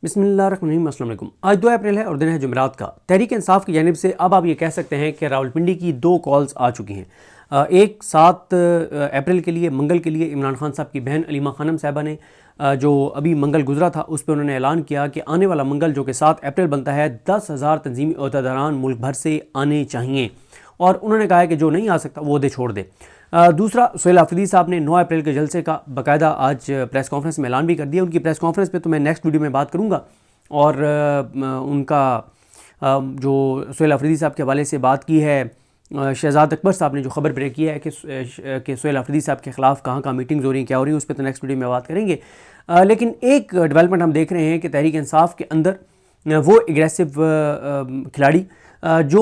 बिस्मिल्लाहिर्रहमानिर्रहीम। अस्सलाम वालेकुम। आज 2 अप्रैल है और दिन है जुमेरात का। तहरीक इंसाफ की जानिब से अब आप ये कह सकते हैं कि रावलपिंडी की 2 कॉल्स आ चुकी हैं। एक 7 अप्रैल के लिए मंगल के लिए इमरान खान साहब की बहन अलीमा खानम साहिबा ने जो अभी मंगल गुजरा था उस पर उन्होंने ऐलान किया कि आने वाला मंगल जो कि 7 अप्रैल बनता है 10,000 तंजीमी अहदेदारान मुल्क भर से आने चाहिए और उन्होंने कहा है कि जो नहीं आ सकता वो अहदे छोड़ दे। दूसरा, सुहेल आफरीदी साहब ने 9 अप्रैल के जलसे का बाकायदा आज प्रेस कॉन्फ्रेंस में ऐलान भी कर दिया। उनकी प्रेस कॉन्फ्रेंस पे तो मैं नेक्स्ट वीडियो में बात करूँगा और उनका जो सुहेल आफरीदी साहब के हवाले से बात की है, शहजाद अकबर साहब ने जो खबर ब्रेक की है कि सुहेल आफरीदी साहब के ख़िलाफ़ कहाँ कहाँ मीटिंग्स हो रही हैं, क्या हो रही है, उस पर तो नेक्स्ट वीडियो में बात करेंगे। लेकिन एक डेवलपमेंट हम देख रहे हैं कि तहरीक इंसाफ के अंदर वो एग्रेसिव खिलाड़ी जो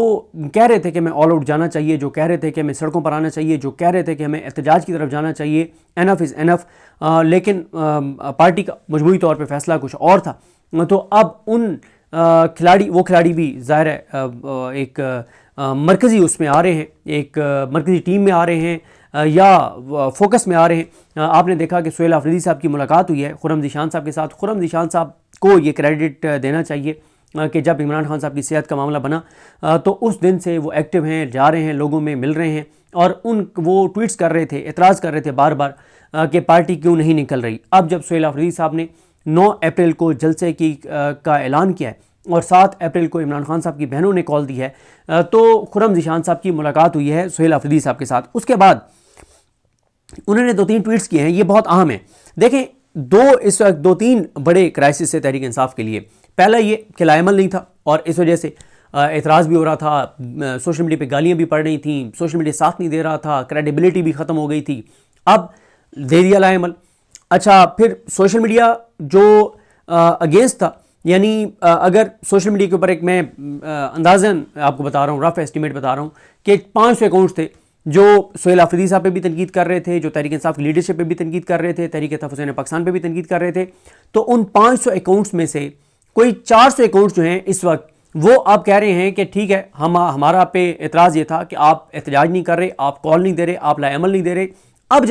कह रहे थे कि हमें ऑल आउट जाना चाहिए, जो कह रहे थे कि हमें सड़कों पर आना चाहिए, जो कह रहे थे कि हमें एहतजाज की तरफ जाना चाहिए, एनफ इज़ एनफ, लेकिन पार्टी का मजबूरी तौर पे फैसला कुछ और था। तो अब उन वो खिलाड़ी भी ज़ाहिर है एक मरकज़ी उसमें आ रहे हैं, एक मरकज़ी टीम में आ रहे हैं या फोकस में आ रहे हैं। आपने देखा कि सुहेल आफरीदी साहब की मुलाकात हुई है खुर्रम ज़ीशान साहब के साथ। खुर्रम ज़ीशान साहब को ये क्रेडिट देना चाहिए कि जब इमरान खान साहब की सेहत का मामला बना तो उस दिन से वो एक्टिव हैं, जा रहे हैं, लोगों में मिल रहे हैं और वो ट्वीट्स कर रहे थे, एतराज़ कर रहे थे बार बार कि पार्टी क्यों नहीं निकल रही। अब जब सुहेल आफरीदी साहब ने 9 अप्रैल को जलसे का ऐलान किया है और 7 अप्रैल को इमरान खान साहब की बहनों ने कॉल दी है तो खुर्रम ज़ीशान साहब की मुलाकात हुई है सुहेल आफरीदी साहब के साथ। उसके बाद उन्होंने 2-3 ट्वीट्स किए हैं, ये बहुत अहम है। देखें, इस वक्त 2-3 बड़े क्राइसिस है तहरीक इंसाफ के लिए। पहला ये कि लाएमल नहीं था और इस वजह से एतराज़ भी हो रहा था, सोशल मीडिया पे गालियाँ भी पड़ रही थी, सोशल मीडिया साथ नहीं दे रहा था, क्रेडिबिलिटी भी ख़त्म हो गई थी। अब दे दिया लाएमल। अच्छा, फिर सोशल मीडिया जो अगेंस्ट था, यानी अगर सोशल मीडिया के ऊपर एक मैं अंदाज़न आपको बता रहा हूँ, रफ एस्टिमेट बता रहा हूँ कि 500 अकाउंट्स थे जो सुहेल आफरीदी साहब पे भी तनकीद कर रहे थे, जो तहरीक इंसाफ की लीडरशिप पे भी तनकीद कर रहे थे, तहरीक तहफ़्फ़ुज़ पाकिस्तान पे भी तनकीद कर रहे थे। तो उन 500 अकाउंट्स में से कोई 400 अकाउंट्स जो हैं इस वक्त वो आप कह रहे हैं कि ठीक है, हमारा पे एतराज़ ये था कि आप एहतजाज नहीं कर रहे, आप कॉल नहीं दे रहे, आप लाएमल नहीं दे रहे। अब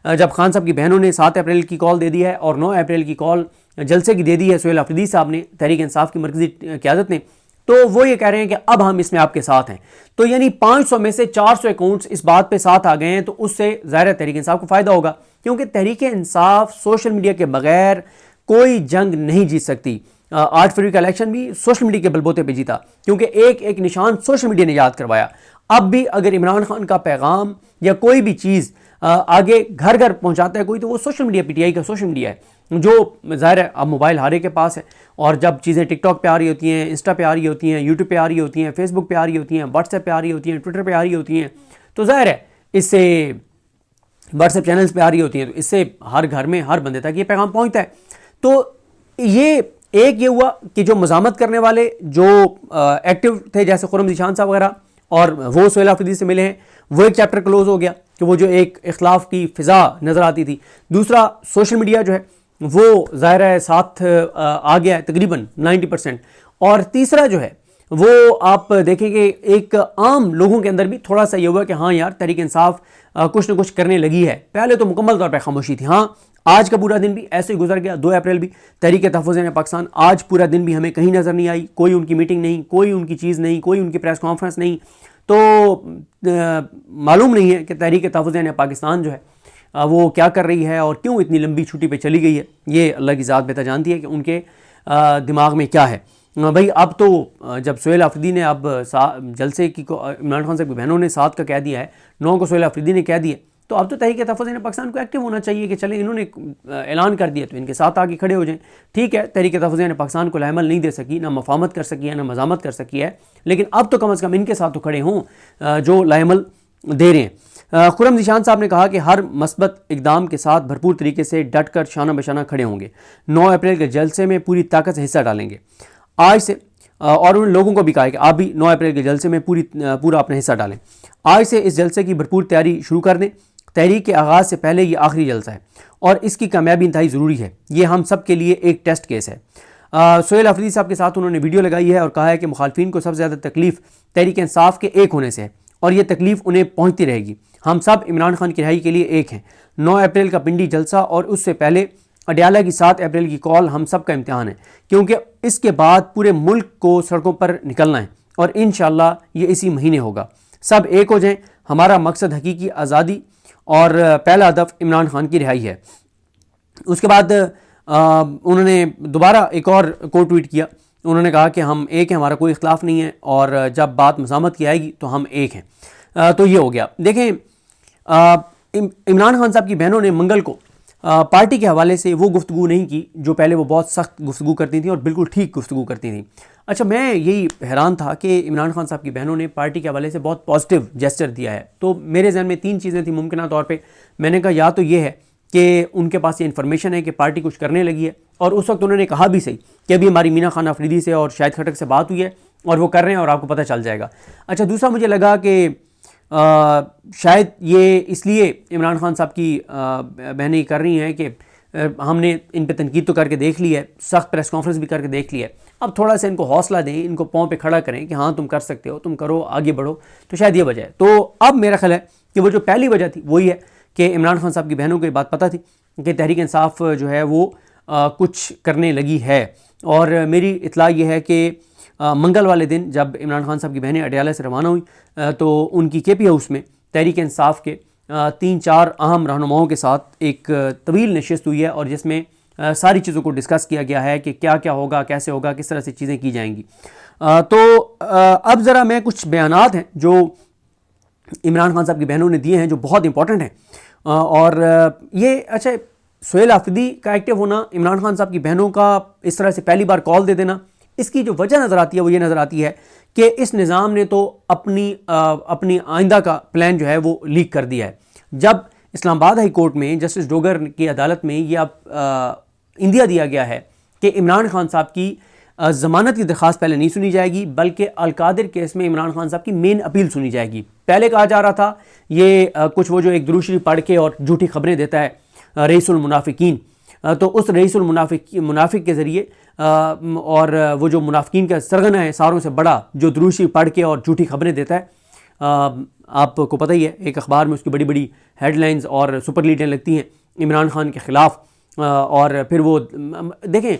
जब खान साहब की बहनों ने 7 अप्रैल की कॉल दे दी है और 9 अप्रैल की कॉल जलसे की दे दी है सुहेल आफरीदी साहब ने, तहरीक इंसाफ की मरकज़ी क़यादत ने, तो वो ये कह रहे हैं कि अब हम इसमें आपके साथ हैं। तो यानी 500 में से 400 अकाउंट्स इस बात पे साथ आ गए हैं, तो उससे ज़ाहिर तहरीक इंसाफ को फ़ायदा होगा, क्योंकि तहरीक इंसाफ सोशल मीडिया के बगैर कोई जंग नहीं जीत सकती। 8 फरवरी का इलेक्शन भी सोशल मीडिया के बलबूते पे जीता, क्योंकि एक एक निशान सोशल मीडिया ने याद करवाया। अब भी अगर इमरान खान का पैगाम या कोई भी चीज़ आगे घर घर पहुंचाता है कोई, तो वो सोशल मीडिया, पीटीआई का सोशल मीडिया है, जो ज़ाहिर है अब मोबाइल हारे के पास है। और जब चीज़ें टिकटॉक पे आ रही होती हैं, इंस्टा पे आ रही होती हैं, यूट्यूब पे आ रही होती हैं, फेसबुक पे आ रही होती हैं, व्हाट्सएप पे आ रही होती हैं, ट्विटर पे आ रही होती हैं, तो ज़ाहिर है इससे व्हाट्सएप चैनल्स पे आ रही होती हैं, तो इससे हर घर में हर बंदे तक ये पैगाम पहुँचता है। तो ये हुआ कि जो मज़ामत करने वाले जो एक्टिव थे जैसे खुर्रम ज़ीशान साहब वगैरह, और वो सुहेल आफरीदी से मिले हैं, वो एक चैप्टर क्लोज हो गया कि वो जो एक इख्लाफ की फ़िज़ा नज़र आती थी। दूसरा, सोशल मीडिया जो है वो ज़ाहिर है साथ आ गया है तकरीबन 90%। और तीसरा जो है वो आप देखेंगे एक आम लोगों के अंदर भी थोड़ा सा ये हुआ कि हाँ यार, तहरीक इंसाफ कुछ ना कुछ करने लगी है। पहले तो मुकम्मल तौर पर खामोशी थी। हाँ, आज का पूरा दिन भी ऐसे ही गुजर गया। 2 अप्रैल भी तहरीक तहफ़्फ़ुज़ पाकिस्तान, आज पूरा दिन भी हमें कहीं नज़र नहीं आई, कोई उनकी मीटिंग नहीं, कोई उनकी चीज़ नहीं, कोई उनकी प्रेस कॉन्फ्रेंस नहीं। तो मालूम नहीं है कि तहरीक तहफ़्फ़ुज़ पाकिस्तान जो है वो क्या कर रही है और क्यों इतनी लंबी छुट्टी पे चली गई है। ये अल्लाह की ज़ात बेहतर जानती है कि उनके दिमाग में क्या है। भाई, अब तो जब सुहेल आफरीदी ने अब जलसे की इमरान खान साहब की बहनों ने 7 का कह दिया है, 9 को सुहेल आफरीदी ने कह दिया, तो अब तो तहरीक तहफ़्फ़ुज़ पाकिस्तान को एक्टिव होना चाहिए कि चलें, इन्होंने ऐलान कर दिया तो इनके साथ आके खड़े हो जाएं। ठीक है, तहरीक तहफ़्फ़ुज़ पाकिस्तान को लाएमल नहीं दे सकी, ना मफाहमत कर सकी है, ना मज़ामत कर सकी है, लेकिन अब तो कम अज़ कम इनके साथ तो खड़े हों जो लाएमल दे रहे हैं। खुर्रम ज़ीशान साहब ने कहा कि हर मस्बत इक़दाम के साथ भरपूर तरीके से डट कर शाना बशाना खड़े होंगे, 9 अप्रैल के जलसे में पूरी ताकत से हिस्सा डालेंगे आज से। और उन लोगों को भी कहा कि आप भी 9 अप्रैल के जलसे में पूरा अपना हिस्सा डालें। आज से इस जलसे की भरपूर तैयारी शुरू कर दें। तहरीक के आगाज़ से पहले ये आखिरी जलसा है और इसकी कामयाबी इंतहाई ज़रूरी है। ये हम सब के लिए एक टेस्ट केस है। सुहेल आफरीदी साहब के साथ उन्होंने वीडियो लगाई है और कहा है कि मुखालफिन को सबसे ज़्यादा तकलीफ़ तहरीक इंसाफ के एक होने से है और ये तकलीफ़ उन्हें पहुँचती रहेगी। हम सब इमरान खान की रिहाई के लिए एक हैं। 9 अप्रैल का पिंडी जलसा और उससे पहले अडयाला की 7 अप्रैल की कॉल हम सब का इम्तिहान है, क्योंकि इसके बाद पूरे मुल्क को सड़कों पर निकलना है और इंशाअल्लाह ये इसी महीने होगा। सब एक हो जाएं। हमारा मकसद हकीकी आज़ादी और पहला हदफ इमरान खान की रिहाई है। उसके बाद उन्होंने दोबारा एक और कोट ट्वीट किया। उन्होंने कहा कि हम एक हैं, हमारा कोई इख्तलाफ नहीं है और जब बात मज़ामत की आएगी तो हम एक हैं। तो ये हो गया। देखें, इमरान खान साहब की बहनों ने मंगल को पार्टी के हवाले से वो गुफ्तगू नहीं की जो पहले वो बहुत सख्त गुफ्तगू करती थी और बिल्कुल ठीक गुफ्तगू करती थी। अच्छा, मैं यही हैरान था कि इमरान खान साहब की बहनों ने पार्टी के हवाले से बहुत पॉजिटिव जेस्चर दिया है। तो मेरे जहन में 3 चीज़ें थी मुमकिन तौर पे। मैंने कहा या तो ये है कि उनके पास ये इन्फॉर्मेशन है कि पार्टी कुछ करने लगी है, और उस वक्त उन्होंने कहा भी सही कि अभी हमारी मीना खान अफरीदी से और शाहिद खटक से बात हुई है और वो कर रहे हैं और आपको पता चल जाएगा। अच्छा, दूसरा मुझे लगा कि शायद ये इसलिए इमरान खान साहब की बहनें कर रही हैं कि हमने इन पे तनकीद तो करके देख ली है, सख्त प्रेस कॉन्फ्रेंस भी करके देख लिया है, अब थोड़ा सा इनको हौसला दें, इनको पाँव पे खड़ा करें कि हाँ तुम कर सकते हो, तुम करो, आगे बढ़ो। तो शायद ये वजह है। तो अब मेरा ख्याल है कि वो जो पहली वजह थी वही है कि इमरान खान साहब की बहनों को ये बात पता थी कि तहरीक इंसाफ जो है वो कुछ करने लगी है। और मेरी इतला ये है कि मंगल वाले दिन जब इमरान खान साहब की बहनें अडयाला से रवाना हुई तो उनकी KP हाउस में तहरीक इंसाफ के 3-4 अहम रहनुमाओं के साथ एक तवील नशिस्त हुई है और जिसमें सारी चीज़ों को डिस्कस किया गया है कि क्या क्या होगा, कैसे होगा, किस तरह से चीज़ें की जाएंगी। तो अब ज़रा मैं कुछ बयानात हैं जो इमरान खान साहब की बहनों ने दिए हैं जो बहुत इंपॉर्टेंट हैं। और ये अच्छा, सुहेल आफरीदी का एक्टिव होना, इमरान खान साहब की बहनों का इस तरह से पहली बार कॉल दे देना, इसकी जो वजह नज़र आती है वो ये नज़र आती है कि इस निज़ाम ने तो अपनी आइंदा का प्लान जो है वो लीक कर दिया है। जब इस्लामाबाद हाई कोर्ट में जस्टिस डोगर की अदालत में ये अब इंदिया दिया गया है कि इमरान खान साहब की ज़मानत की दरख्वास्त पहले नहीं सुनी जाएगी बल्कि अलकादिर केस में इमरान खान साहब की मेन अपील सुनी जाएगी। पहले कहा जा रहा था ये कुछ वो जो एक दुरूद शरीफ पढ़ के और झूठी खबरें देता है रईसुल मुनाफिकीन, तो उस रईसुल मुनाफिक के ज़रिए और वो जो मुनाफिकीन का सरगना है सारों से बड़ा जो दुरूद शरीफ पढ़ के और झूठी खबरें देता है, आपको पता ही है एक अखबार में उसकी बड़ी बड़ी हेडलाइंस और सुपर लीडें लगती हैं इमरान खान के ख़िलाफ़। और फिर वो देखें,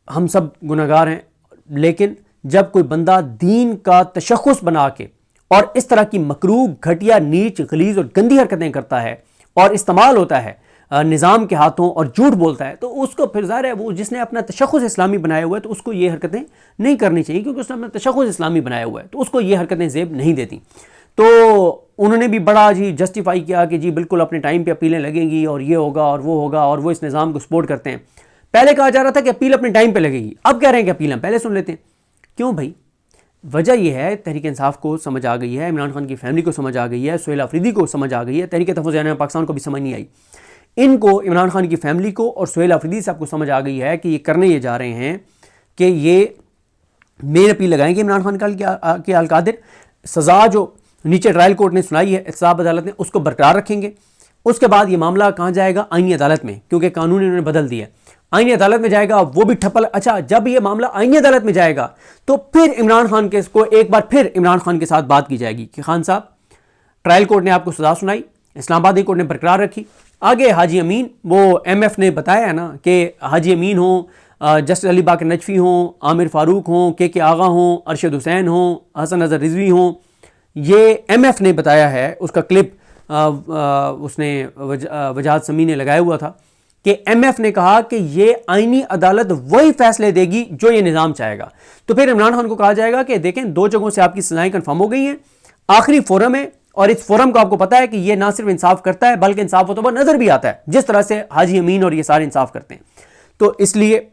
हम सब गुनहगार हैं, लेकिन जब कोई बंदा दीन का तशख़्ख़ुस बना के और इस तरह की मकरूह, घटिया, नीच, गलीज़ और गंदी हरकतें करता है और इस्तेमाल होता है निज़ाम के हाथों और झूठ बोलता है, तो उसको फिर ज़ाहिर है वो जिसने अपना तशख़्ख़ुस इस्लामी बनाया हुआ है तो उसको ये हरकतें नहीं करनी चाहिए, क्योंकि उसने अपना तशख़्ख़ुस इस्लामी बनाया हुआ है तो उसको ये हरकतें ज़ेब नहीं देती। तो उन्होंने भी बड़ा जी जस्टिफाई किया कि जी बिल्कुल अपने टाइम पे अपीलें लगेंगी और ये होगा और वो होगा और वो इस निज़ाम को सपोर्ट करते हैं। पहले कहा जा रहा था कि अपील अपने टाइम पे लगेगी, अब कह रहे हैं कि अपील हम पहले सुन लेते हैं। क्यों भाई? वजह यह है तहरीक इंसाफ को समझ आ गई है, इमरान खान की फैमिली को समझ आ गई है, सुहेल आफरीदी को समझ आ गई है, तहरीक तहफ़्फ़ुज़ पाकिस्तान को भी समझ नहीं आई। इनको, इमरान खान की फैमिली को और सुहेल आफरीदी साहब को समझ आ गई है कि ये करने ये जा रहे हैं कि ये मेन अपील लगाएंगे इमरान खान के अलकादिर, सज़ा जो नीचे ट्रायल कोर्ट ने सुनाई है एहतसाब अदालत ने उसको बरकरार रखेंगे। उसके बाद ये मामला कहाँ जाएगा? आईनी अदालत में, क्योंकि कानून इन्होंने बदल दिया। आईनी अदालत में जाएगा, वो भी ठप्पल। अच्छा, जब ये मामला आईनी अदालत में जाएगा तो फिर इमरान खान के को एक बार फिर इमरान खान के साथ बात की जाएगी कि खान साहब, ट्रायल कोर्ट ने आपको सजा सुनाई, इस्लामाबाद हाई कोर्ट ने बरकरार रखी, आगे हाजी अमीन, वो MF ने बताया है ना कि हाजी अमीन हो, जस्टिस अली बाकर नजफी हों, आमिर फारूक हों, KK आगा हों, अरशद हुसैन हों, हसन नज़र रिजवी हों, ये MF ने बताया है। उसका क्लिप उसने वजाहत समी ने लगाया हुआ था कि MF ने कहा कि ये आईनी अदालत वही फैसले देगी जो ये निज़ाम चाहेगा। तो फिर इमरान खान को कहा जाएगा कि देखें 2 जगहों से आपकी सजाएं कन्फर्म हो गई हैं, आखिरी फोरम है और इस फोरम को आपको पता है कि ये ना सिर्फ इंसाफ करता है बल्कि इंसाफ होता हुआ नजर भी आता है जिस तरह से हाजी अमीन और ये सारे इंसाफ करते हैं। तो इसलिए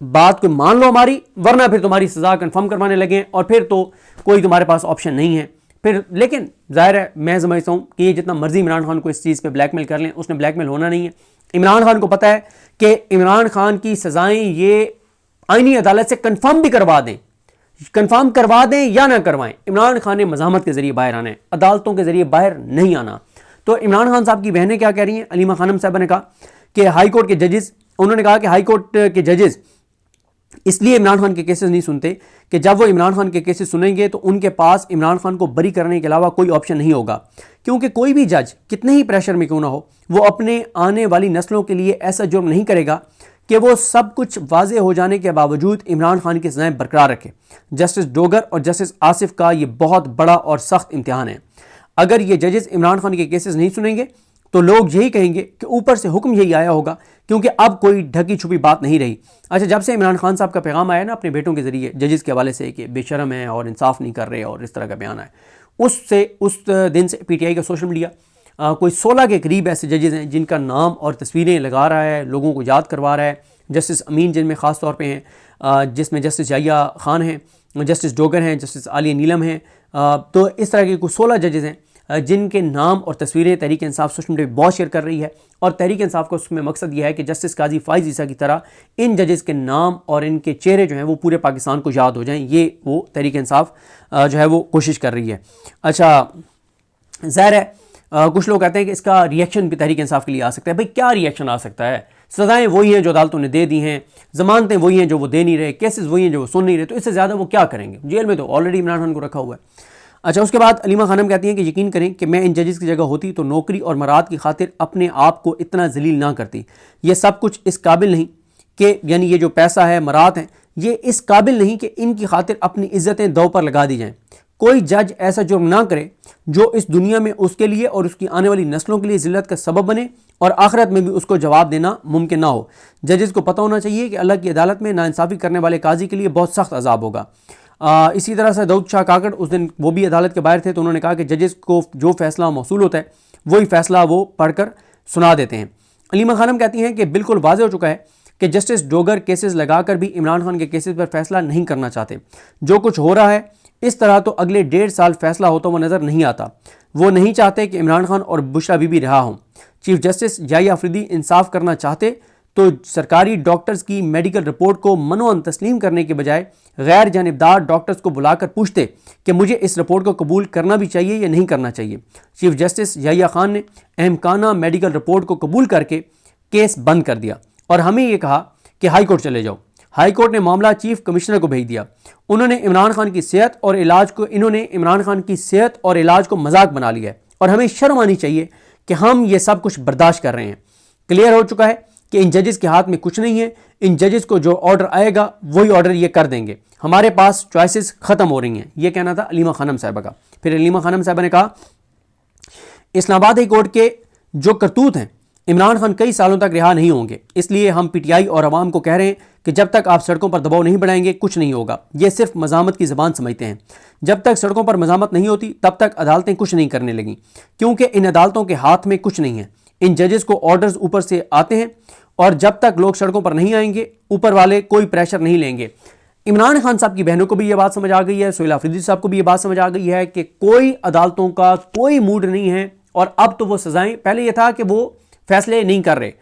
बात को मान लो हमारी, वरना फिर तुम्हारी सजा कंफर्म करवाने लगे और फिर तो कोई तुम्हारे पास ऑप्शन नहीं है फिर। लेकिन जाहिर है मैं समझता हूं कि ये जितना मर्जी इमरान खान को इस चीज़ पे ब्लैकमेल कर लें, उसने ब्लैकमेल होना नहीं है। इमरान खान को पता है कि इमरान खान की सजाएं ये आईनी अदालत से कंफर्म भी करवा दें, कंफर्म करवा दें या ना करवाएं, इमरान खान ने मज़ामत के जरिए बाहर आना है, अदालतों के जरिए बाहर नहीं आना। तो इमरान खान साहब की बहनें क्या कह रही हैं? अलीमा खानम साहब ने कहा कि हाई कोर्ट के जजेस, उन्होंने कहा कि हाई कोर्ट के जजेस इसलिए इमरान खान के केसेस नहीं सुनते कि जब वो इमरान खान के केसेस सुनेंगे तो उनके पास इमरान खान को बरी करने के अलावा कोई ऑप्शन नहीं होगा, क्योंकि कोई भी जज कितने ही प्रेशर में क्यों ना हो, वो अपने आने वाली नस्लों के लिए ऐसा जुर्म नहीं करेगा कि वो सब कुछ वाजे हो जाने के बावजूद इमरान खान की सजाएं बरकरार रखे। जस्टिस डोगर और जस्टिस आसिफ का ये बहुत बड़ा और सख्त इम्तिहान है। अगर ये जजेस इमरान खान के केसेस नहीं सुनेंगे तो लोग यही कहेंगे कि ऊपर से हुक्म यही आया होगा, क्योंकि अब कोई ढकी छुपी बात नहीं रही। अच्छा, जब से इमरान खान साहब का पैगाम आया ना अपने बेटों के जरिए जजेस के हवाले से कि बेशरम है और इंसाफ नहीं कर रहे और इस तरह का बयान आया, उस दिन से पीटीआई का सोशल मीडिया कोई 16 के करीब ऐसे जजेस हैं जिनका नाम और तस्वीरें लगा रहा है, लोगों को याद करवा रहा है। जस्टिस अमीन जिनमें ख़ास तौर पे हैं, जिसमें जस्टिस याहिया खान हैं, जस्टिस डोगर हैं, जस्टिस आलिया नीलम हैं। तो इस तरह के कुछ 16 जजेस हैं जिनके नाम और तस्वीरें तहरीक इंसाफ सोशल मीडिया बहुत शेयर कर रही है। और तहरीक इंसाफ का उसमें मकसद यह है कि जस्टिस काजी फ़ाइज़ ईसा की तरह इन जजेस के नाम और इनके चेहरे जो हैं वो पूरे पाकिस्तान को याद हो जाएं। ये वो तहरीक इंसाफ जो है वो कोशिश कर रही है। अच्छा, ज़ाहिर है कुछ लोग कहते हैं कि इसका रिएक्शन भी तहरीक इंसाफ के लिए आ सकता है। भाई क्या रिएक्शन आ सकता है? सज़ाएं वही हैं जो अदालतों ने दे दी हैं, ज़मानतें वही हैं जो वो दे नहीं रहे, केसेस वही हैं जो वो सुन नहीं रहे, तो इससे ज़्यादा वो क्या करेंगे? जेल में तो ऑलरेडी इमरान खान को रखा हुआ है। अच्छा, उसके बाद अलीमा खानम कहती हैं कि यकीन करें कि मैं इन जजेस की जगह होती तो नौकरी और मराद की खातिर अपने आप को इतना जलील ना करती। ये सब कुछ इस काबिल नहीं कि, यानी ये जो पैसा है, मराद हैं, ये इस काबिल नहीं कि इनकी खातिर अपनी इज्जतें दांव पर लगा दी जाएं। कोई जज ऐसा जुर्म ना करे जो इस दुनिया में उसके लिए और उसकी आने वाली नस्लों के लिए जिल्लत का सबब बने और आखिरत में भी उसको जवाब देना मुमकिन ना हो। जजेस को पता होना चाहिए कि अल्लाह की अदालत में नाइंसाफ़ी करने वाले काजी के लिए बहुत सख्त अजाब होगा। इसी तरह से दाऊद शाह काकड़ उस दिन वो भी अदालत के बाहर थे, तो उन्होंने कहा कि जजेस को जो फैसला मौसूल होता है वही फैसला वो पढ़कर सुना देते हैं। अलीमा खानम कहती हैं कि बिल्कुल वाज़ेह हो चुका है कि जस्टिस डोगर केसेस लगाकर भी इमरान खान के केसेस पर फैसला नहीं करना चाहते। जो कुछ हो रहा है इस तरह तो अगले 1.5 साल फैसला होता हुआ नज़र नहीं आता। वो नहीं चाहते कि इमरान खान और बुशरा बीबी रहा हों। चीफ जस्टिस याहिया अफरीदी इंसाफ करना चाहते तो सरकारी डॉक्टर्स की मेडिकल रिपोर्ट को मनोअन तस्लीम करने के बजाय गैर जानिबदार डॉक्टर्स को बुलाकर पूछते कि मुझे इस रिपोर्ट को कबूल करना भी चाहिए या नहीं करना चाहिए। चीफ जस्टिस याहिया खान ने अहमकाना मेडिकल रिपोर्ट को कबूल करके केस बंद कर दिया और हमें यह कहा कि हाई कोर्ट चले जाओ। हाई कोर्ट ने मामला चीफ कमिश्नर को भेज दिया। इन्होंने इमरान खान की सेहत और इलाज को मजाक बना लिया है और हमें शर्म आनी चाहिए कि हम ये सब कुछ बर्दाश्त कर रहे हैं। क्लियर हो चुका है कि इन जजेस के हाथ में कुछ नहीं है। इन जजेस को जो ऑर्डर आएगा वही ऑर्डर ये कर देंगे। हमारे पास चॉइसेस खत्म हो रही हैं। ये कहना था अलीमा खानम साहिबा का। फिर अलीमा खानम साहिबा ने कहा, इस्लामाबाद हाई कोर्ट के जो करतूत हैं, इमरान खान कई सालों तक रिहा नहीं होंगे। इसलिए हम पीटीआई और अवाम को कह रहे हैं कि जब तक आप सड़कों पर दबाव नहीं बढ़ाएंगे कुछ नहीं होगा। ये सिर्फ मजामत की ज़बान समझते हैं। जब तक सड़कों पर मजामत नहीं होती तब तक अदालतें कुछ नहीं करने लगीं, क्योंकि इन अदालतों के हाथ में कुछ नहीं है। इन जजेस को ऑर्डर्स ऊपर से आते हैं और जब तक लोग सड़कों पर नहीं आएंगे ऊपर वाले कोई प्रेशर नहीं लेंगे। इमरान खान साहब की बहनों को भी ये बात समझ आ गई है, सोहेल अफरीदी साहब को भी ये बात समझ आ गई है कि कोई अदालतों का कोई मूड नहीं है। और अब तो वो सजाएं, पहले ये था कि वो फैसले नहीं कर रहे,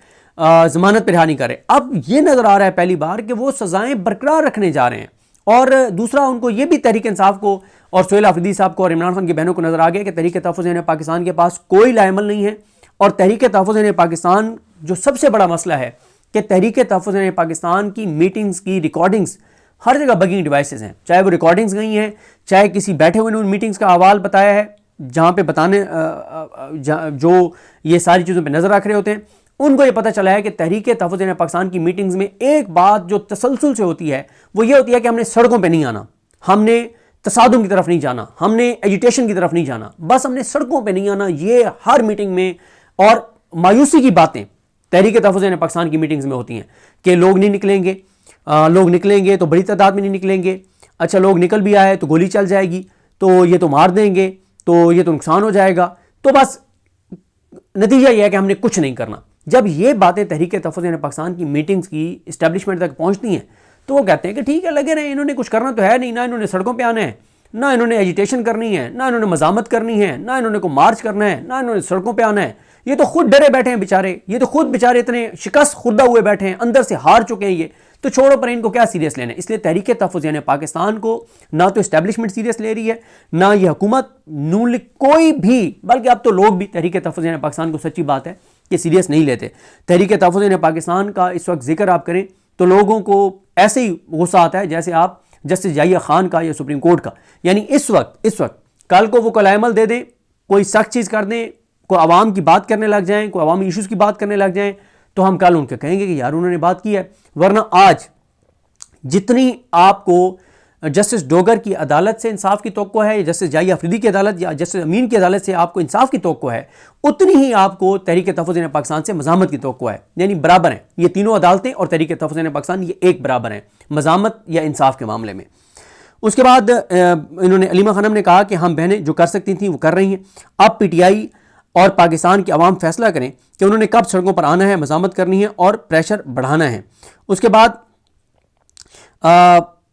जमानत पर रिहा नहीं कर रहे, अब ये नजर आ रहा है पहली बार कि वो सजाएं बरकरार रखने जा रहे हैं। और दूसरा, उनको ये भी तहरीक इंसाफ को और सोहेल अफरीदी साहब को और इमरान खान की बहनों को नजर आ गया कि तहरीक तहफ़्फ़ुज़ पाकिस्तान के पास कोई लाएमल नहीं है। और तहरीक तहफ़्फ़ुज़ पाकिस्तान जो सबसे बड़ा मसला है कि तहरीक तहफ़्फ़ुज़ पाकिस्तान की मीटिंग्स की रिकॉर्डिंग्स हर जगह बगिंग डिवाइसेस हैं, चाहे वो रिकॉर्डिंग्स गई हैं, चाहे किसी बैठे हुए ने उन मीटिंग्स का अहवाल बताया है, जहाँ पे बताने जो ये सारी चीज़ों पे नज़र रख रहे होते हैं, उनको ये पता चला है कि तहरीक तहफ़्फ़ुज़ पाकिस्तान की मीटिंग्स में एक बात जो तसलसल से होती है वो ये होती है कि हमने सड़कों पर नहीं आना, हमने तसादुम की तरफ नहीं जाना, हमने एजिटेशन की तरफ नहीं जाना, बस हमने सड़कों पर नहीं आना। ये हर मीटिंग में, और मायूसी की बातें तहरीक तहफ़्फ़ुज़ पाकिस्तान की मीटिंग्स में होती हैं कि लोग नहीं निकलेंगे, लोग निकलेंगे तो बड़ी तादाद में नहीं निकलेंगे। अच्छा, लोग निकल भी आए तो गोली चल जाएगी, तो ये तो मार देंगे, तो ये तो नुकसान हो जाएगा। तो बस नतीजा यह है कि हमने कुछ नहीं करना। जब ये बातें तहरीक तहफ़्फ़ुज़ पाकिस्तान की मीटिंग्स की इस्टेब्लिशमेंट तक पहुँचती हैं तो वो कहते हैं कि ठीक है, लगे रहे, इन्होंने कुछ करना तो है नहीं, ना इन्होंने सड़कों पर आना है, ना इन्होंने एजिटेशन करनी है, ना इन्होंने मजामत करनी है, ना इन्होंने को मार्च करना है, ना इन्होंने सड़कों पर आना है। ये तो खुद डरे बैठे हैं बेचारे, ये तो खुद बेचारे इतने शिकस्त खुदा हुए बैठे हैं, अंदर से हार चुके हैं। ये तो छोड़ो, पर इनको क्या सीरियस लेना है। इसलिए तहरीक तहफ़्फ़ुज़ पाकिस्तान को ना तो इस्टेब्लिशमेंट सीरियस ले रही है, ना ये हुकूमत, नून लीग, कोई भी, बल्कि अब तो लोग भी तहरीक तहफ़्फ़ुज़ पाकिस्तान को सच्ची बात है कि सीरियस नहीं लेते। तहरीक तहफ़्फ़ुज़ पाकिस्तान का इस वक्त जिक्र आप करें तो लोगों को ऐसे ही गुस्सा आता है जैसे आप जस्टिस याहिया खान का या सुप्रीम कोर्ट का। यानी इस वक्त कल को वो कलामल दे दें, कोई सख्त चीज़ कर दें, कोई आवाम की बात करने लग जाएं, कोई अवामी इशूज़ की बात करने लग जाएं, तो हम कल उनके कहेंगे कि यार उन्होंने बात की है। वरना आज जितनी आपको जस्टिस डोगर की अदालत से इंसाफ की तवक्को है, जस्टिस जाहिया अफरीदी की अदालत या जस्टिस अमीन की अदालत से आपको इंसाफ की तवक्को है, उतनी ही आपको तहरीक तहफ़्फ़ुज़ पाकिस्तान से मज़ामत की तवक्को है। यानी बराबर हैं ये तीनों अदालतें और तहरीक तहफ़्फ़ुज़ पाकिस्तान, ये एक बराबर हैं मज़ामत या इंसाफ के मामले में। उसके बाद इन्होंने अलीमा खानम ने कहा कि हम बहनें जो कर सकती थी वो कर रही हैं। अब पीटीआई और पाकिस्तान की आवाम फैसला करें कि उन्होंने कब सड़कों पर आना है, मज़ामत करनी है और प्रेशर बढ़ाना है। उसके बाद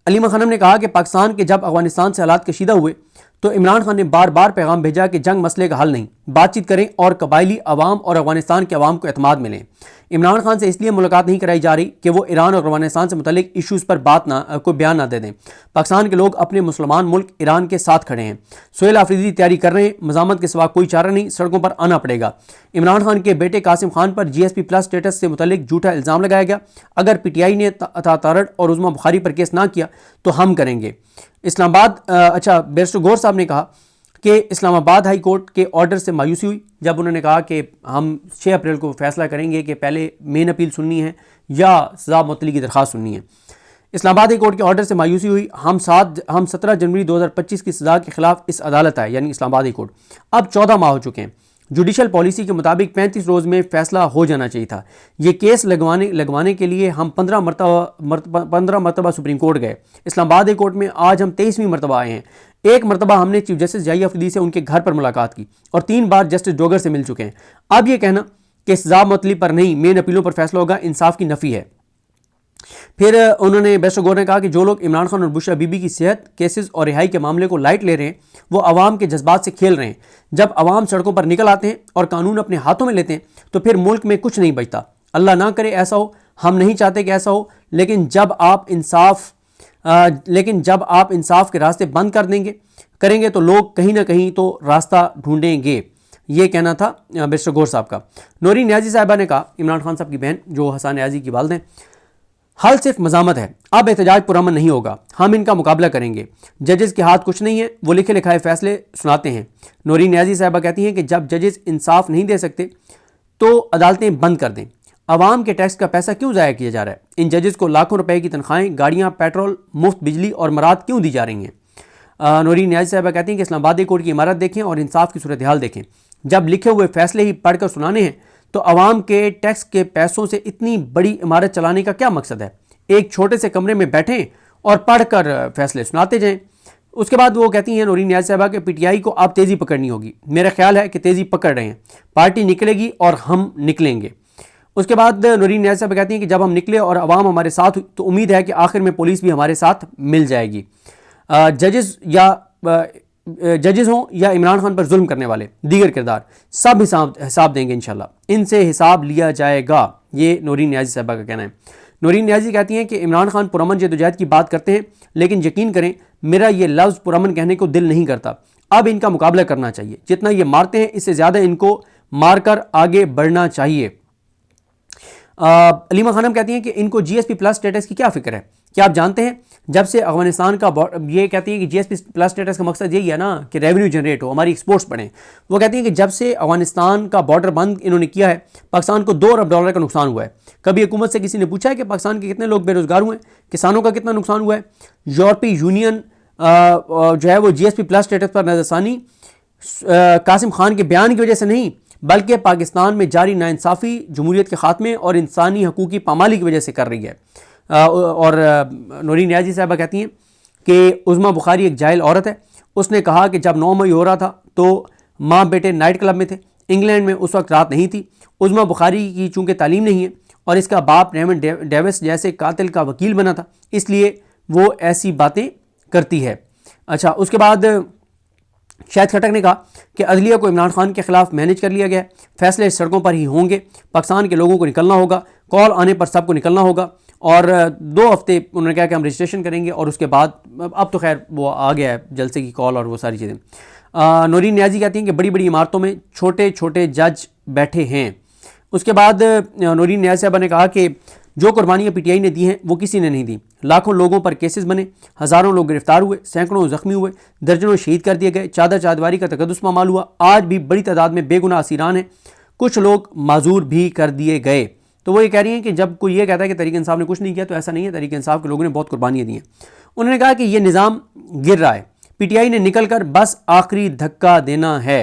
अलीमा खानम ने कहा कि पाकिस्तान के जब अफगानिस्तान से हालात कशीदा हुए तो इमरान खान ने बार बार पैगाम भेजा कि जंग मसले का हल नहीं, बातचीत करें और कबायली अवाम और अफगानिस्तान के अवाम को एतमाद मिलें। इमरान खान से इसलिए मुलाकात नहीं कराई जा रही कि वो ईरान और अफगानिस्तान से मुतल्लिक इशूज़ पर कोई बयान ना दे दें। पाकिस्तान के लोग अपने मुसलमान मुल्क ईरान के साथ खड़े हैं। सुहेल आफरीदी तैयारी कर रहे हैं, मज़ामत के सिवा कोई चारा नहीं, सड़कों पर आना पड़ेगा। इमरान खान के बेटे कासिम खान पर GSP+ स्टेटस से मुतल्लिक झूठा इल्ज़ाम लगाया गया। अगर PTI ने तारड़ और उज़्मा बुखारी पर केस ना किया तो हम करेंगे। इस्लामाबाद बैरिस्टर गौर साहब ने कहा कि इस्लामाबाद हाई कोर्ट के ऑर्डर से मायूसी हुई जब उन्होंने कहा कि हम 6 अप्रैल को फैसला करेंगे कि पहले मेन अपील सुननी है या सज़ा मुअत्तली की दरख्वास्त सुननी है। इस्लामाबाद हाई कोर्ट के ऑर्डर से मायूसी हुई। हम 17 जनवरी 2025 की सज़ा के खिलाफ इस अदालत आए, यानी इस्लामाबाद हाई कोर्ट। अब 14 माह हो चुके हैं। जुडिशल पॉलिसी के मुताबिक 35 रोज़ में फैसला हो जाना चाहिए था। ये केस लगवाने के लिए हम 15 मरतबा सुप्रीम कोर्ट गए। इस्लामाबाद हाई कोर्ट में आज हम 23वीं मरतबा आए हैं। एक मरतबा हमने चीफ जस्टिस जाहिया अफरीदी से उनके घर पर मुलाकात की और 3 बार जस्टिस डोगर से मिल चुके हैं। अब ये कहना कि सज़ा मुअत्तली पर नहीं, मेन अपीलों पर फैसला होगा, इंसाफ की नफ़ी है। फिर उन्होंने बैरिस्टर गौर ने कहा कि जो लोग इमरान खान और बुशरा बीबी की सेहत, केसेस और रिहाई के मामले को लाइट ले रहे हैं वो अवाम के जज्बात से खेल रहे हैं। जब अवाम सड़कों पर निकल आते हैं और कानून अपने हाथों में लेते हैं तो फिर मुल्क में कुछ नहीं बचता। अल्लाह ना करे ऐसा हो, हम नहीं चाहते कि ऐसा हो, लेकिन जब आप इंसाफ के रास्ते बंद करेंगे तो लोग कहीं ना कहीं तो रास्ता ढूंढेंगे। ये कहना था बैरिस्टर गौर साहब का। नौरीन न्याजी साहिबा ने कहा, इमरान खान साहब की बहन जो हसन न्याजी की वालिद हैं, हल सिर्फ मज़ामत है, अब एहतजाज पुरअमन नहीं होगा, हम इनका मुकाबला करेंगे। जजेस के हाथ कुछ नहीं है, वो लिखे लिखाए फैसले सुनाते हैं। नौरीन न्याजी साहिबा कहती हैं कि जब जजेस इंसाफ नहीं दे सकते तो अदालतें बंद कर दें। आवाम के टैक्स का पैसा क्यों ज़ाया किया जा रहा है? इन जजेस को लाखों रुपए की तनख्वाहें, गाड़ियाँ, पेट्रोल, मुफ्त बिजली और मराद क्यों दी जा रही हैं? नौरीन न्याजी साहिबा कहती हैं कि इस्लामाबाद कोर्ट की इमारत देखें और इंसाफ की सूरत हाल देखें। जब लिखे हुए फैसले ही पढ़कर सुनाने हैं तो आवाम के टैक्स के पैसों से इतनी बड़ी इमारत चलाने का क्या मकसद है? एक छोटे से कमरे में बैठें और पढ़कर फैसले सुनाते जाएं। उसके बाद वो कहती हैं नौरीन न्याज साहबा के PTI को अब तेज़ी पकड़नी होगी। मेरा ख्याल है कि तेज़ी पकड़ रहे हैं, पार्टी निकलेगी और हम निकलेंगे। उसके बाद नौरीन न्याज साहबा कहती हैं कि जब हम निकले और अवाम हमारे साथ हुई तो उम्मीद है कि आखिर में पुलिस भी हमारे साथ मिल जाएगी। जजेस हों या इमरान खान पर जुल्म करने वाले दीगर किरदार, सब हिसाब देंगे इंशाल्लाह, इनसे हिसाब लिया जाएगा। ये नौरीन न्याजी साहबा का कहना है। नौरीन न्याजी कहती हैं कि इमरान खान पुरअमन जदोजहद की बात करते हैं, लेकिन यकीन करें मेरा ये लफ्ज़ पुरअमन कहने को दिल नहीं करता। अब इनका मुकाबला करना चाहिए, जितना ये मारते हैं इससे ज़्यादा इनको मारकर आगे बढ़ना चाहिए। अलीमा खानम कहती हैं कि इनको GSP+ स्टेटस की क्या फ़िक्र है? क्या आप जानते हैं जब से अफगानिस्तान का ये कहती है कि GSP+ स्टेटस का मकसद यही है ना कि रेवेन्यू जनरेट हो, हमारी एक्सपोर्ट्स बढ़ें। वो कहती हैं कि जब से अफगानिस्तान का बॉर्डर बंद इन्होंने किया है पाकिस्तान को $2 अरब का नुकसान हुआ है। कभी हुकूमत से किसी ने पूछा है कि पाकिस्तान के कितने लोग बेरोजगार हुए हैं, किसानों का कितना नुकसान हुआ है? यूरोपीय यूनियन जो है वो GSP+ स्टेटस पर नज़रसानी कासिम खान के बयान की वजह से नहीं बल्कि पाकिस्तान में जारी नाइंसाफ़ी, जमहूरियत के खात्मे और इंसानी हकूक़ की पामाली की वजह से कर रही है। और नौरीन न्याजी साहबा कहती हैं कि उज़्मा बुखारी एक जाहिल औरत है। उसने कहा कि जब 9 मई हो रहा था तो माँ बेटे नाइट क्लब में थे। इंग्लैंड में उस वक्त रात नहीं थी। उज़्मा बुखारी की चूँकि तालीम नहीं है और इसका बाप रेमंड डेविस जैसे कातिल का वकील बना था, इसलिए वो ऐसी बातें करती है। अच्छा, उसके बाद शाहिद खटक ने कहा कि अदलिया को इमरान खान के खिलाफ मैनेज कर लिया गया, फैसले सड़कों पर ही होंगे, पाकिस्तान के लोगों को निकलना होगा, कॉल आने पर सबको निकलना होगा। और 2 हफ्ते उन्होंने कहा कि हम रजिस्ट्रेशन करेंगे और उसके बाद अब तो खैर वो आ गया है जलसे की कॉल और वो सारी चीज़ें। नौरीन न्याजी कहती हैं कि बड़ी बड़ी इमारतों में छोटे छोटे जज बैठे हैं। उसके बाद नौरीन न्याजी साहबा ने कहा कि जो कुर्बानियाँ PTI ने दी हैं वो किसी ने नहीं दी। लाखों लोगों पर केसेस बने, हज़ारों लोग गिरफ्तार हुए, सैकड़ों जख्मी हुए, दर्जनों शहीद कर दिए गए, चादर चादवारी का तकद्दुस पामाल हुआ। आज भी बड़ी तादाद में बेगुनाह असीरान हैं, कुछ लोग माजूर भी कर दिए गए। तो वो ये कह रही हैं कि जब कोई ये कहता है कि तहरीक इंसाफ ने कुछ नहीं किया, तो ऐसा नहीं है, तहरीक इंसाफ के लोगों ने बहुत कुर्बानियाँ दी हैं। उन्होंने कहा कि ये निज़ाम गिर रहा है, पीटीआई ने निकल कर बस आखिरी धक्का देना है।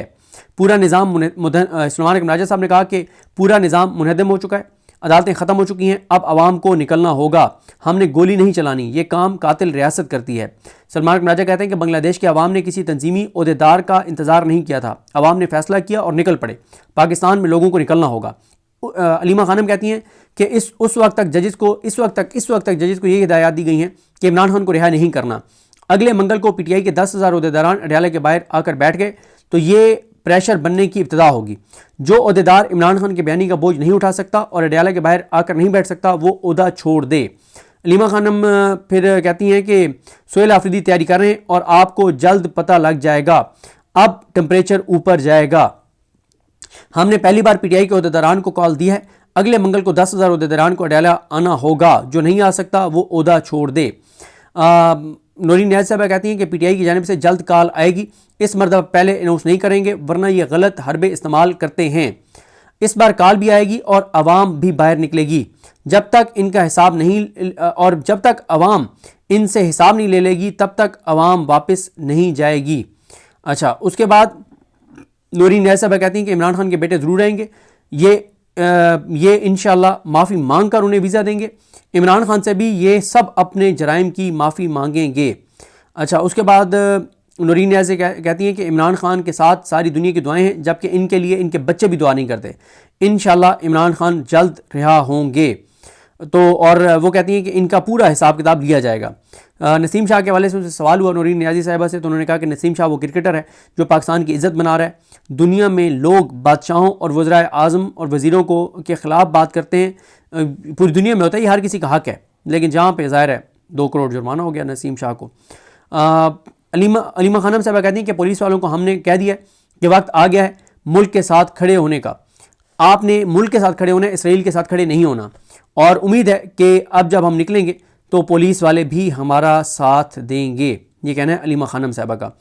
पूरा निज़ाम सलमान राजा साहब ने कहा कि पूरा निज़ाम मुनहदम हो चुका है, अदालतें ख़त्म हो चुकी हैं, अब आवाम को निकलना होगा, हमने गोली नहीं चलानी, ये काम कातिल रियासत करती है। सलमान राजा कहते हैं कि बांग्लादेश के अवाम ने किसी तंजीमी ओहदेदार का इंतज़ार नहीं किया था, अवाम ने फैसला किया और निकल पड़े, पाकिस्तान में लोगों को निकलना होगा। अलीमा खानम कहती हैं कि इस वक्त तक जजेस को ये हिदायत दी गई हैं कि इमरान खान को रिहा नहीं करना। अगले मंगल को पीटीआई के 10,000 ओहदेदारान अडयाला के बाहर आकर बैठ गए तो ये प्रेशर बनने की इब्तिदा होगी। जो ओहदेदार इमरान खान के बयानी का बोझ नहीं उठा सकता और अडयाला के बाहर आकर नहीं बैठ सकता, वो ओहदा छोड़ दे। अलीमा खानम फिर कहती हैं कि सोहेल आफरीदी तैयारी कर रहे हैं और आपको जल्द पता लग जाएगा, अब टेम्परेचर ऊपर जाएगा। हमने पहली बार पीटीआई के ओहदेदारान को कॉल दी है, अगले मंगल को 10,000 ओहदेदारान को अडयाला आना होगा, जो नहीं आ सकता वो ओहदा छोड़ दे। नूरीन नियाज़ साहबा कहती हैं कि पीटीआई की जानिब से जल्द कॉल आएगी, इस मरतबा पहले अनाउंस नहीं करेंगे वरना ये गलत हरबे इस्तेमाल करते हैं। इस बार कॉल भी आएगी और अवाम भी बाहर निकलेगी। जब तक इनका हिसाब नहीं और जब तक अवाम इनसे हिसाब नहीं ले लेगी तब तक अवाम वापस नहीं जाएगी। अच्छा, उसके बाद नूरीन नियाज़ साहबा कहती हैं कि इमरान खान के बेटे ज़रूर आएंगे, ये इंशाअल्लाह माफ़ी मांग कर उन्हें वीज़ा देंगे। इमरान खान से भी ये सब अपने जराइम की माफ़ी मांगेंगे। अच्छा, उसके बाद नूरीन नियाज़ कहती हैं कि इमरान खान के साथ सारी दुनिया की दुआएं हैं, जबकि इनके लिए इनके बच्चे भी दुआ नहीं करते। इंशाअल्लाह इमरान खान जल्द रिहा होंगे। तो और वो कहती हैं कि इनका पूरा हिसाब किताब लिया जाएगा। नसीम शाह के हवाले से उनसे सवाल हुआ नूरीन नियाज़ी साहिबा से, तो उन्होंने कहा कि नसीम शाह वो क्रिकेटर है जो पाकिस्तान की इज़्ज़त बना रहा है। दुनिया में लोग बादशाहों और वज़राए आज़म और वज़ीरों को के ख़िलाफ़ बात करते हैं, पूरी दुनिया में होता है, ये हर किसी का हक़ है, लेकिन जहाँ पे ज़ाहिर है 2 करोड़ जुर्माना हो गया नसीम शाह को। अलीमा खानम साहबा कहती हैं कि पुलिस वालों को हमने कह दिया कि वक्त आ गया है मुल्क के साथ खड़े होने का। आपने मुल्क के साथ खड़े होना है, इसराइल के साथ खड़े नहीं होना। और उम्मीद है कि अब जब हम निकलेंगे तो पुलिस वाले भी हमारा साथ देंगे, ये कहना है अलीमा खानम साहबा का।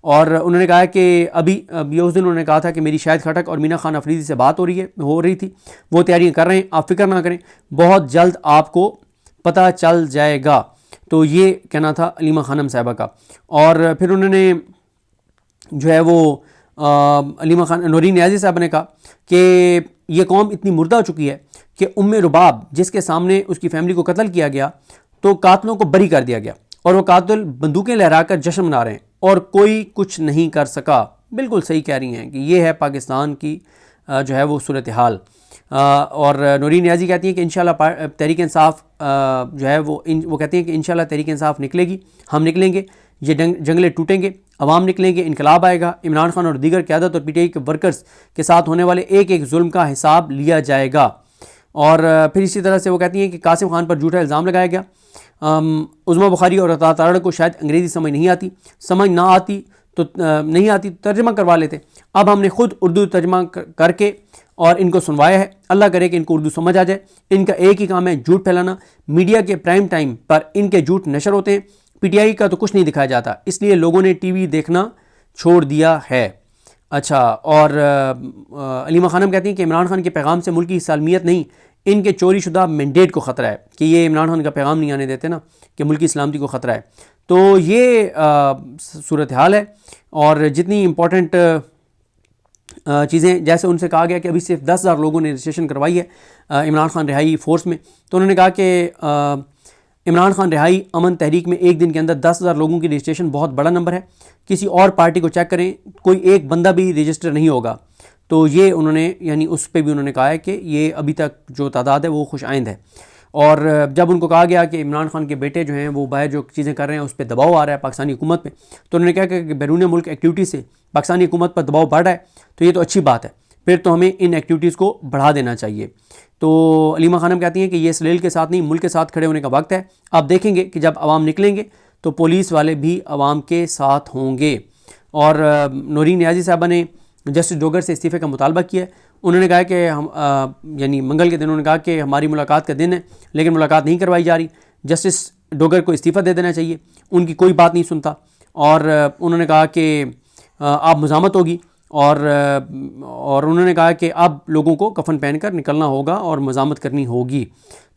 और उन्होंने कहा कि अभी उस दिन उन्होंने कहा था कि मेरी शाहिद खटक और मीना खान अफरीदी से बात हो रही थी, वो तैयारियां कर रहे हैं, आप फिक्र ना करें, बहुत जल्द आपको पता चल जाएगा। तो ये कहना था अलीमा खानम साहबा का। और फिर उन्होंने जो है वो अलीमा खान नूरीन नियाज़ी साहब ने कहा कि ये कौम इतनी मुर्दा हो चुकी है कि उम्मे रुबाब जिसके सामने उसकी फैमिली को कत्ल किया गया तो कातलों को बरी कर दिया गया और वो कातिल बंदूकें लहराकर जश्न मना रहे हैं और कोई कुछ नहीं कर सका। बिल्कुल सही कह रही हैं कि ये है पाकिस्तान की जो है वो सूरत हाल। और नूरीन नियाज़ी कहती हैं कि इंशाल्लाह तहरीक इंसाफ जो है वो कहती हैं कि इंशाल्लाह तहरीक इंसाफ निकलेगी, हम निकलेंगे, ये जंगले टूटेंगे, अवाम निकलेंगे, इनकलाब आएगा, इमरान खान और दीगर क़यादत और पीटीआई के वर्कर्स के साथ होने वाले एक एक जुल्म का हिसाब लिया जाएगा। और फिर इसी तरह से वो कहती हैं कि कासिम खान पर झूठा इल्ज़ाम लगाया गया। उज़्मा बुखारी और अता तारड़ को शायद अंग्रेज़ी समझ नहीं आती तो तर्जमा करवा लेते। अब हमने ख़ुद उर्दू तर्जमा करके और इनको सुनवाया है। अल्लाह करे कि इनको उर्दू समझ आ जाए। इनका एक ही काम है झूठ फैलाना। मीडिया के प्राइम टाइम पर इनके झूठ नशर होते हैं। पीटीआई का तो कुछ नहीं दिखाया जाता, इसलिए लोगों ने टीवी देखना छोड़ दिया है। अच्छा, और अलीमा खानम कहती हैं कि इमरान खान के पैगाम से मुल्क की सालमियत नहीं, इनके चोरी शुदा मैंडेट को ख़तरा है कि ये इमरान खान का पैगाम नहीं आने देते ना, कि मुल्क की सलामती को ख़तरा है। तो ये सूरत हाल है। और जितनी इम्पोर्टेंट चीज़ें, जैसे उनसे कहा गया कि अभी सिर्फ 10,000 लोगों ने रजिस्ट्रेशन करवाई है इमरान खान रिहाई फोर्स में, तो उन्होंने कहा कि इमरान खान रिहाई अमन तहरीक में एक दिन के अंदर 10,000 लोगों की रजिस्ट्रेशन बहुत बड़ा नंबर है। किसी और पार्टी को चेक करें, कोई एक बंदा भी रजिस्टर नहीं होगा। तो ये उन्होंने यानी उस पर भी उन्होंने कहा है कि ये अभी तक जो तादाद है वो खुश आइंद है। और जब उनको कहा गया कि इमरान खान के बेटे जो हैं वो बाहर जो चीज़ें कर रहे हैं उस पर दबाव आ रहा है पाकिस्तानी हुकूमत पे, तो उन्होंने कहा कि बैरून मुल्क एक्टिविटी से पाकिस्तानी हुकूमत पर दबाव बढ़ रहा है, तो ये तो अच्छी बात है, फिर तो हमें इन एक्टिविटीज़ को बढ़ा देना चाहिए। तो अलीमा खानम कहती हैं कि ये इसराइल के साथ नहीं मुल्क के साथ खड़े होने का वक्त है। आप देखेंगे कि जब आवाम निकलेंगे तो पुलिस वाले भी आवाम के साथ होंगे। और नूरीन नियाज़ी साहबा ने जस्टिस डोगर से इस्तीफ़े का मुतालबा किया है। उन्होंने कहा कि हम यानी मंगल के दिन उन्होंने कहा कि हमारी मुलाकात का दिन है लेकिन मुलाकात नहीं करवाई जा रही। जस्टिस डोगर को इस्तीफ़ा दे देना चाहिए, उनकी कोई बात नहीं सुनता। और उन्होंने कहा कि अब मज़ामत होगी और उन्होंने कहा कि अब लोगों को कफन पहनकर निकलना होगा और मज़ामत करनी होगी।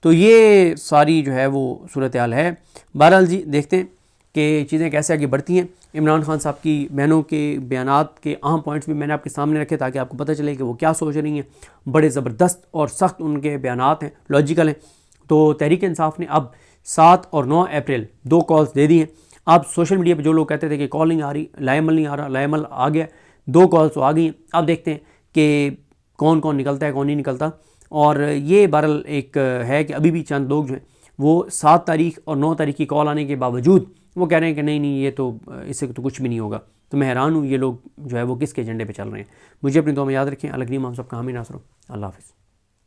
तो ये सारी जो है वो सूरत हाल है। बहरहाल जी देखते हैं कि चीज़ें कैसे आगे बढ़ती हैं। इमरान खान साहब की बहनों के बयानात के अहम पॉइंट्स भी मैंने आपके सामने रखे ताकि आपको पता चले कि वो क्या सोच रही हैं। बड़े ज़बरदस्त और सख्त उनके बयानात हैं, लॉजिकल हैं। तो तहरीक इंसाफ ने अब 7 और 9 अप्रैल 2 कॉल्स दे दी हैं। अब सोशल मीडिया पर जो लोग कहते थे कि कॉल नहीं आ रही, लाएमल नहीं आ रहा, लाएमल आ गया, 2 कॉल्स तो आ गई हैं। अब देखते हैं कि कौन कौन निकलता है, कौन नहीं निकलता। और ये बहरहाल एक है कि अभी भी चंद लोग जो हैं वो 7 तारीख और 9 तारीख की कॉल आने के बावजूद वो कह रहे हैं कि नहीं नहीं, ये तो इससे तो कुछ भी नहीं होगा। तो मैं हैरान हूँ ये लोग जो है वो किसके एजेंडे पे चल रहे हैं। मुझे अपनी दुआ में याद रखें। अलग नहीं, हम सब का हामी नासर। अल्लाह हाफ़िज़।